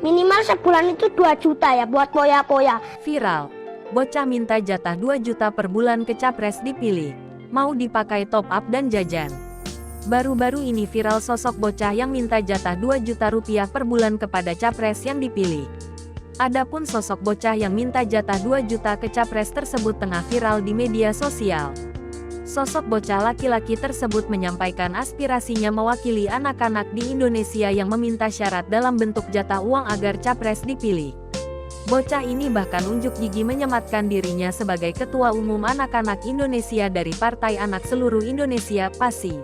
Minimal sebulan itu 2 juta ya buat poya-poya. Viral, bocah minta jatah 2 juta per bulan ke capres dipilih. Mau dipakai top up dan jajan. Baru-baru ini viral sosok bocah yang minta jatah 2 juta rupiah per bulan kepada capres yang dipilih. Adapun sosok bocah yang minta jatah 2 juta ke capres tersebut tengah viral di media sosial. Sosok bocah laki-laki tersebut menyampaikan aspirasinya mewakili anak-anak di Indonesia yang meminta syarat dalam bentuk jatah uang agar capres dipilih. Bocah ini bahkan unjuk gigi menyematkan dirinya sebagai Ketua Umum Anak-anak Indonesia dari Partai Anak Seluruh Indonesia, PASI.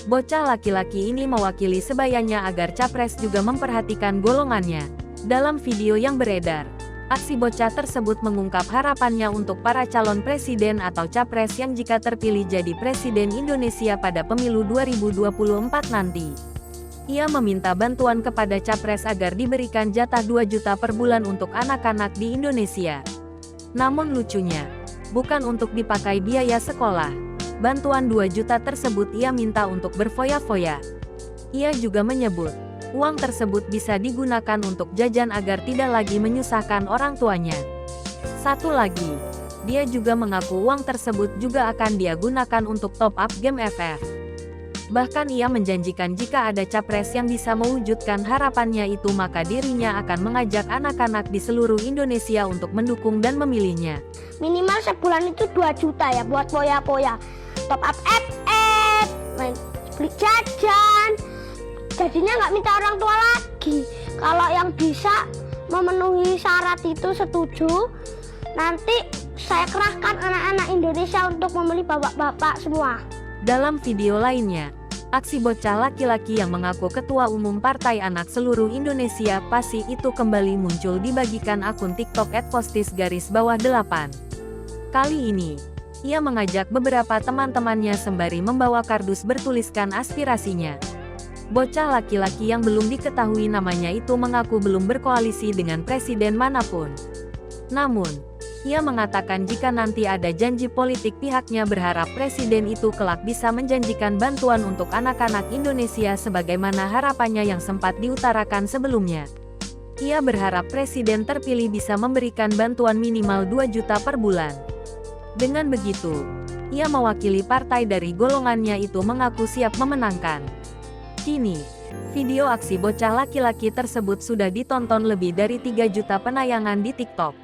Bocah laki-laki ini mewakili sebayanya agar capres juga memperhatikan golongannya. Dalam video yang beredar, aksi bocah tersebut mengungkap harapannya untuk para calon presiden atau capres yang jika terpilih jadi Presiden Indonesia pada pemilu 2024 nanti. Ia meminta bantuan kepada capres agar diberikan jatah 2 juta per bulan untuk anak-anak di Indonesia. Namun lucunya, bukan untuk dipakai biaya sekolah. Bantuan 2 juta tersebut ia minta untuk berfoya-foya. Ia juga menyebut, uang tersebut bisa digunakan untuk jajan agar tidak lagi menyusahkan orang tuanya. Satu lagi, dia juga mengaku uang tersebut juga akan dia gunakan untuk top up game FF. Bahkan ia menjanjikan jika ada capres yang bisa mewujudkan harapannya itu maka dirinya akan mengajak anak-anak di seluruh Indonesia untuk mendukung dan memilihnya. Minimal sebulan itu 2 juta ya buat poya-poya. Top up FF, beli jajan. Jadinya nggak minta orang tua lagi. Kalau yang bisa memenuhi syarat itu setuju, nanti saya kerahkan anak-anak Indonesia untuk memilih bapak-bapak semua. Dalam video lainnya, aksi bocah laki-laki yang mengaku Ketua Umum Partai Anak Seluruh Indonesia PASI itu kembali muncul dibagikan akun TikTok @postis_8. Kali ini, ia mengajak beberapa teman-temannya sembari membawa kardus bertuliskan aspirasinya. Bocah laki-laki yang belum diketahui namanya itu mengaku belum berkoalisi dengan presiden manapun. Namun, ia mengatakan jika nanti ada janji politik pihaknya berharap presiden itu kelak bisa menjanjikan bantuan untuk anak-anak Indonesia sebagaimana harapannya yang sempat diutarakan sebelumnya. Ia berharap presiden terpilih bisa memberikan bantuan minimal 2 juta per bulan. Dengan begitu, ia mewakili partai dari golongannya itu mengaku siap memenangkan. Kini, video aksi bocah laki-laki tersebut sudah ditonton lebih dari 3 juta penayangan di TikTok.